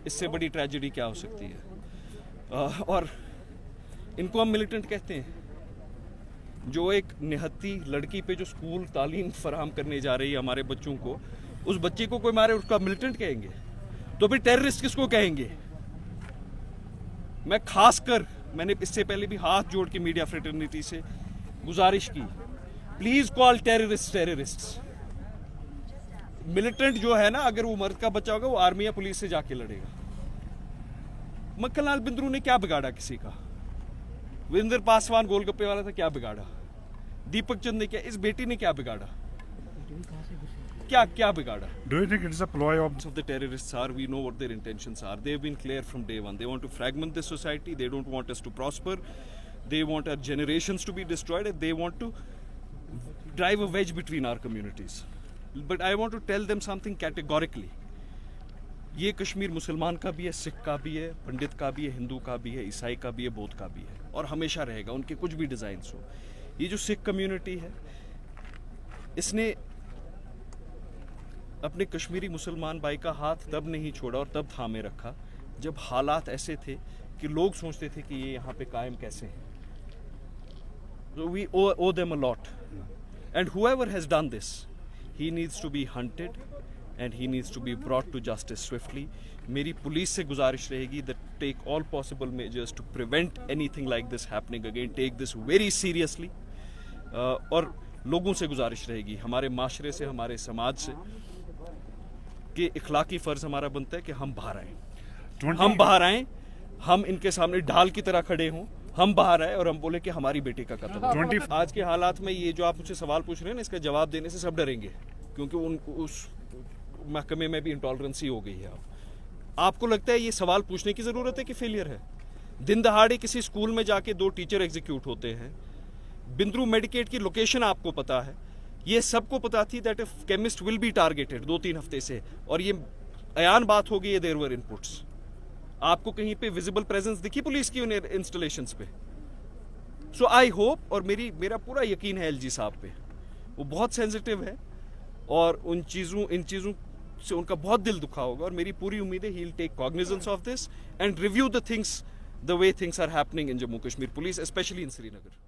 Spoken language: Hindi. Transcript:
इससे बड़ी ट्रेजेडी क्या हो सकती है। और इनको हम मिलिटेंट कहते हैं। जो एक निहत्ती लड़की पे जो स्कूल तालीम फराहम करने जा रही है हमारे बच्चों को, उस बच्चे को कोई मारे उसका मिलिटेंट कहेंगे? तो फिर टेररिस्ट किसको कहेंगे? मैं खासकर मैंने इससे पहले भी हाथ जोड़ के मीडिया फ्रेटर्निटी से गुजारिश की, please call terrorist terrorists. Militant जो है ना, अगर वो मर्द का बच्चा होगा वो आर्मी या पुलिस से जाके लड़ेगा। मक्खनलाल बिंद्रू ने क्या बिगाड़ा किसी का? वीरेंद्र पासवान गोलगप्पे वाला था, क्या बिगाड़ा? दीपक चंद ने क्या, इस बेटी ने क्या बिगाड़ा? क्या बिगाड़ा? Do you think it is a ploy of the terrorists are? We know what their intentions are. They've been clear from day one. They want to fragment this society. They don't want us to prosper. They want our generations to be destroyed. And they want to drive a wedge between our communities. But I want to tell them something categorically. ये कश्मीर मुसलमान का भी है, सिख का भी है, पंडित का भी है, हिंदू का भी है, ईसाई का भी है, बौद्ध का भी है, और हमेशा रहेगा, उनके कुछ भी डिजाइन्स हो। ये जो सिख कम्युनिटी है, इसने अपने कश्मीरी मुसलमान भाई का हाथ तब नहीं छोड़ा और तब थामे रखा जब हालात ऐसे थे कि लोग सोचते थे कि ये यहाँ पे कायम कैसे हैं। So we owe them a lot. And whoever has done this, he needs to be hunted and he needs to be brought to justice swiftly. मेरी पुलिस से गुजारिश रहेगी that take all possible measures to prevent anything like this happening again. Take this very seriously. और लोगों से गुजारिश रहेगी, हमारे माशरे से, हमारे समाज से, कि इखलाकी फर्ज हमारा बनता है कि हम बाहर आए। हम बाहर आए, हम इनके सामने ढाल की तरह खड़े हों, हम बाहर आए और हम बोले कि हमारी बेटी का कत्ल। आज के हालात में ये जो आप मुझसे सवाल पूछ रहे हैं ना, इसका जवाब देने से सब डरेंगे, क्योंकि उनको उस महकमे में भी इंटॉलरेंसी हो गई है। आपको लगता है ये सवाल पूछने की जरूरत है कि फेलियर है? दिन दहाड़े किसी स्कूल में जाके 2 टीचर एग्जीक्यूट होते हैं। बिंद्रू मेडिकेट की लोकेशन आपको पता है, ये सबको पता थी that if chemist will be targeted 2-3 हफ्ते से, और ये अयान बात हो गई है, देयर वर इनपुट्स। आपको कहीं पे विजिबल प्रेजेंस दिखी पुलिस की उन इंस्टॉलेशंस पे? सो आई होप, और मेरा पूरा यकीन है एलजी साहब पे, वो बहुत सेंसिटिव है और इन चीज़ों से उनका बहुत दिल दुखा होगा, और मेरी पूरी उम्मीद है he will take cognizance of this and review the things the way things are happening in Jammu Kashmir police, specially in Srinagar.